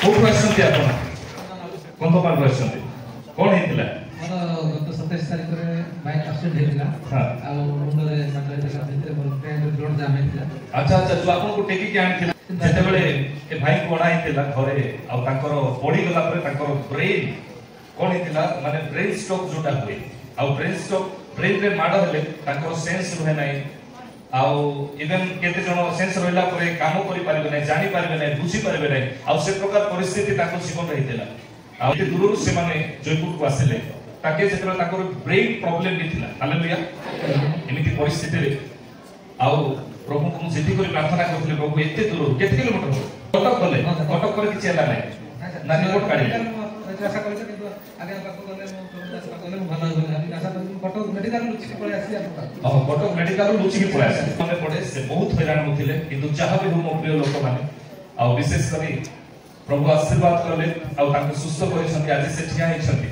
କୋଉଠୁ ଆସିଛନ୍ତି ଆପଣ? କନ୍ଧମାଳରୁ ଆସିଛନ୍ତି। କଣ ହେଇଥିଲା? ମୋର ଗତ 27 ତାରିଖରେ ବାଇକ୍ ଆକ୍ସିଡେଣ୍ଟ ହେଇଥିଲା। ଆଉ ମୁଣ୍ଡରେ ମାଡ଼ ହେଇଥିଲା, ଭିତରେ ମୋର ବ୍ରେନରେ ବ୍ଲଡ୍ ଜାମ୍ ହେଇଥିଲା। ଆଚ୍ଛା ଆଚ୍ଛା, ଯୋଉ ଆପଣଙ୍କୁ ଟେକିକି ଆଣିଥିଲା ଯେତେବେଳେ ଏ ଭାଇଙ୍କୁ ଅଣା ହେଇଥିଲା ଘରେ, ଆଉ ତାଙ୍କର ପଡିଗଲା ପରେ ତାଙ୍କର ବ୍ରେନ୍ କଣ ହେଇଥିଲା, ମାନେ ବ୍ରେନ୍ ଷ୍ଟ୍ରୋକ୍ ଯୋଉଟା ହୁଏ, ଆଉ ବ୍ରେନ୍ ଷ୍ଟ୍ରୋକ୍ ବ୍ରେନରେ ମାଡ଼ ହେଲେ ତାଙ୍କର ସେନ୍ସ ରୁହେ ନାହିଁ, ଆଉ ଇଭେନ୍ କେତେ ଜଣ ସେନ୍ସ ରହିଲା ପରେ କାମ କରିପାରିବେ ନାହିଁ, ଜାଣିପାରିବେ ନାହିଁ, ବୁଝିପାରିବେ ନାହିଁ, ଆଉ ସେ ପ୍ରକାର ପରିସ୍ଥିତି ତାଙ୍କ ଜୀବନରେ ହେଇଥିଲା। ଆଉ ଏତେ ଦୂରରୁ ସେମାନେ ଜୟପୁରକୁ ଆସିଲେ, ତାକେ ଯେତେବେଳେ ତାଙ୍କର ବ୍ରେନ୍ ପ୍ରୋବ୍ଲେମ ବି ଥିଲା, ହାଲେଲୁୟା, ଏମିତି ପରିସ୍ଥିତିରେ ଆଉ ପ୍ରଭୁଙ୍କୁ ମୁଁ ସେଠି କରି ପ୍ରାର୍ଥନା କରୁଥିଲି, ପ୍ରଭୁ ଏତେ ଦୂର କେତେ କିଲୋମିଟର କଟକ ଗଲେ, କଟକ ପରେ କିଛି ହେଲା ନାହିଁ ନା ରିପୋର୍ଟ କାଢିଲେ? ଆଶା କରିଛି କିନ୍ତୁ ଆগে ପାଖକୁ ଗଲେ ମୁଁ ଭଲ ହେବି ଆଶା କରିଛି। କଟକ ମେଡିକାଲ ଲୁଚିକି ପଳେଇ ଆସିଛି। କଟକ ମେଡିକାଲ ଲୁଚିକି ପଳେଇ ଆସିଲେ। ମନେ ପଡେ ସେ ବହୁତ ହଇରାଣ ହଉଥିଲେ, କିନ୍ତୁ ଯାହା ବି ହଉ ମୋ ପ୍ରିୟ ଲୋକମାନେ, ଆଉ ବିଶେଷ କରି ପ୍ରଭୁ ଆଶୀର୍ବାଦ କଲେ ଆଉ ତାଙ୍କୁ ସୁସ୍ଥ କରିଛନ୍ତି, ଆଜି ସେ ଠିଆ ହେଇଛନ୍ତି।